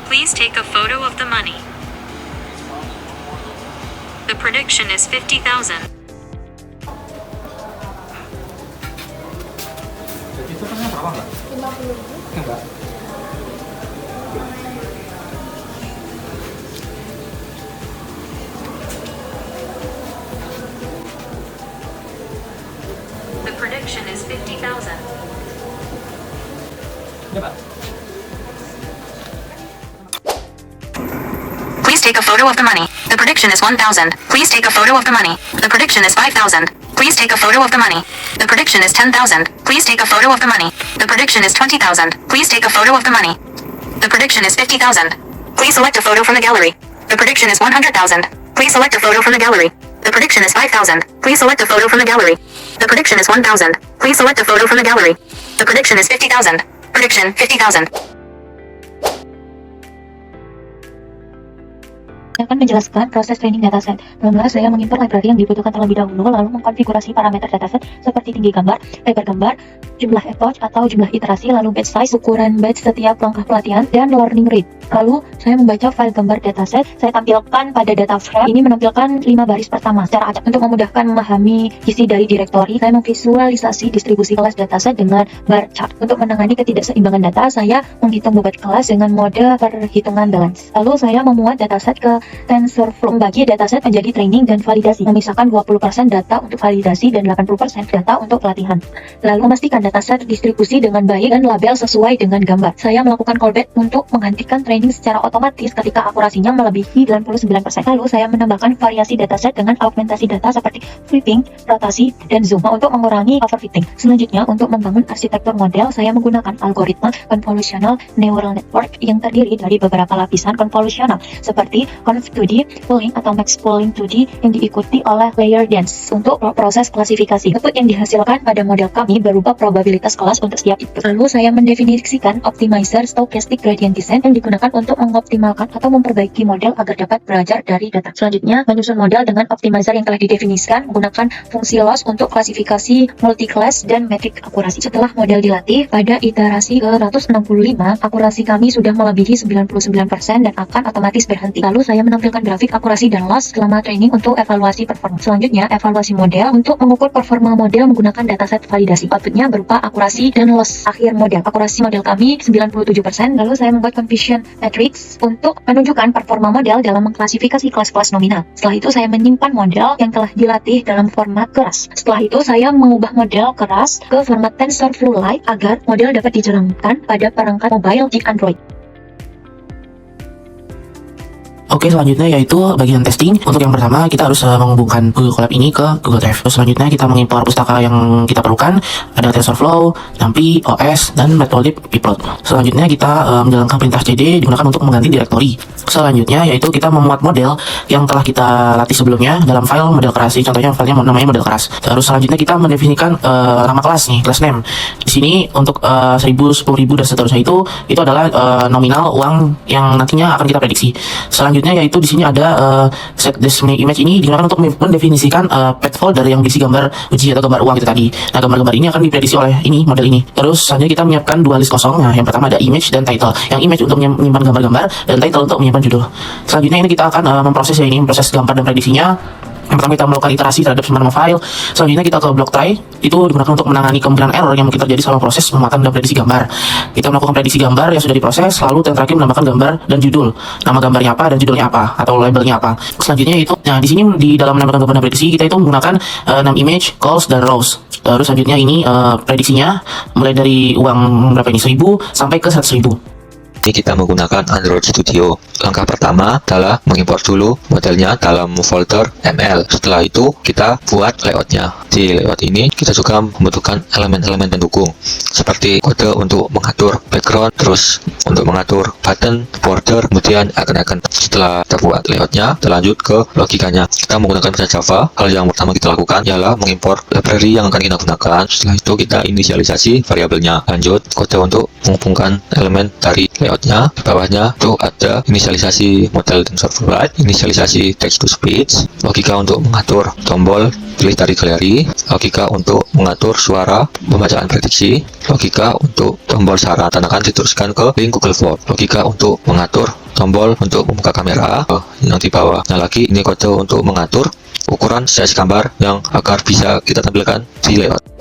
Please take a photo of the money. The prediction is 50,000. Jadi totalnya berapa Mbak? 50.000. Enggak. The prediction is 50,000. Ya Mbak. Please take a photo of the money. The prediction is 1,000. Please take a photo of the money. The prediction is 5,000. Please take a photo of the money. The prediction is 10,000. Please take a photo of the money. The prediction is 20,000. Please take a photo of the money. The prediction is 50,000. Please select a photo from the gallery. The prediction is 100,000. Please select a photo from the gallery. The prediction is 5,000. Please select a photo from the gallery. The prediction is 1,000. Please select a photo from the gallery. The prediction is 50,000. Prediction 50,000. Saya akan menjelaskan proses training dataset. Pertama, saya mengimport library yang dibutuhkan terlebih dahulu, lalu mengkonfigurasi parameter dataset seperti tinggi gambar, lebar gambar, jumlah epoch atau jumlah iterasi, lalu batch size, ukuran batch setiap langkah pelatihan, dan learning rate. Lalu, saya membaca file gambar dataset, saya tampilkan pada data frame. Ini menampilkan 5 baris pertama secara acak. Untuk memudahkan memahami isi dari directory, saya memvisualisasi distribusi kelas dataset dengan bar chart. Untuk menangani ketidakseimbangan data, saya menghitung bobot kelas dengan mode perhitungan balance. Lalu, saya memuat dataset ke TensorFlow, membagi dataset menjadi training dan validasi, memisahkan 20% data untuk validasi dan 80% data untuk pelatihan. Lalu memastikan dataset distribusi dengan baik dan label sesuai dengan gambar. Saya melakukan callback untuk menghentikan training secara otomatis ketika akurasinya melebihi 99%. Lalu saya menambahkan variasi dataset dengan augmentasi data seperti flipping, rotasi, dan zoom untuk mengurangi overfitting. Selanjutnya, untuk membangun arsitektur model, saya menggunakan algoritma convolutional neural network yang terdiri dari beberapa lapisan konvolusional seperti conv2D, pooling atau max pooling 2D yang diikuti oleh layer dance untuk proses klasifikasi. Output yang dihasilkan pada model kami berupa probabilitas kelas untuk setiap input. Lalu saya mendefinisikan optimizer stochastic gradient descent yang digunakan untuk mengoptimalkan atau memperbaiki model agar dapat belajar dari data. Selanjutnya, menyusun model dengan optimizer yang telah didefinisikan menggunakan fungsi loss untuk klasifikasi multi-class dan metrik akurasi. Setelah model dilatih pada iterasi ke-165, akurasi kami sudah melebihi 99% dan akan otomatis berhenti. Lalu saya menampilkan grafik akurasi dan loss selama training untuk evaluasi performa. Selanjutnya, evaluasi model untuk mengukur performa model menggunakan dataset validasi. Outputnya berupa akurasi dan loss akhir model. Akurasi model kami 97%. Lalu saya membuat confusion matrix untuk menunjukkan performa model dalam mengklasifikasi kelas-kelas nominal. Setelah itu saya menyimpan model yang telah dilatih dalam format keras. Setelah itu saya mengubah model keras ke format TensorFlow Lite agar model dapat dijalankan pada perangkat mobile di Android. Oke, selanjutnya yaitu bagian testing. Untuk yang pertama, kita harus menghubungkan Google Colab ini ke Google Drive. Terus selanjutnya kita mengimpor pustaka yang kita perlukan. Ada TensorFlow, NumPy, OS, dan Matplotlib Pplot. Selanjutnya kita menjalankan perintah cd digunakan untuk mengganti directory. Selanjutnya yaitu kita memuat model yang telah kita latih sebelumnya dalam file model keras. Contohnya filenya namanya model keras. Terus selanjutnya kita mendefinisikan nama kelas nih, class name. Di sini untuk 1.000, 10.000 dan seterusnya itu adalah nominal uang yang nantinya akan kita prediksi. Selanjutnya yaitu di sini ada set display image ini digunakan untuk mendefinisikan path folder yang berisi gambar uji atau gambar uang itu tadi. Nah, gambar-gambar ini akan diprediksi oleh ini model ini. Terus selanjutnya kita menyiapkan dua list kosong. Nah, yang pertama ada image dan title. Yang image untuk menyimpan gambar-gambar dan title untuk menyimpan judul. Selanjutnya ini kita akan memproses memproses gambar dan prediksinya. Yang pertama kita melakukan iterasi terhadap semua nama file. Selanjutnya kita ke block try, itu digunakan untuk menangani kemungkinan error yang mungkin terjadi selama proses pemuatan dan prediksi gambar. Kita melakukan prediksi gambar yang sudah diproses, lalu yang terakhir menambahkan gambar dan judul, nama gambarnya apa dan judulnya apa atau labelnya apa. Selanjutnya itu, nah di sini di dalam menambahkan gambar dan prediksi kita itu menggunakan 6 image, calls dan rows. Terus selanjutnya ini prediksinya mulai dari uang berapa ini 1.000 sampai ke 100.000. Ini kita menggunakan Android Studio. Langkah pertama adalah mengimport dulu modelnya dalam folder ML. Setelah itu kita buat layoutnya. Di layout ini kita juga membutuhkan elemen-elemen pendukung seperti kode untuk mengatur background, terus untuk mengatur button, border, kemudian icon-icon. Setelah kita buat layoutnya, kita lanjut ke logikanya. Kita menggunakan bahasa Java. Hal yang pertama kita lakukan ialah mengimport library yang akan kita gunakan. Setelah itu kita inisialisasi variabelnya. Lanjut kode untuk menghubungkan elemen dari layout layoutnya. Di bawahnya itu ada inisialisasi model TensorFlow, inisialisasi text to speech, logika untuk mengatur tombol pilih dari galeri, logika untuk mengatur suara pembacaan prediksi, logika untuk tombol syarat tandakan diteruskan ke link Google Form, logika untuk mengatur tombol untuk membuka kamera yang di bawah. Nah, lagi ini kode untuk mengatur ukuran size gambar yang agar bisa kita tampilkan di layout.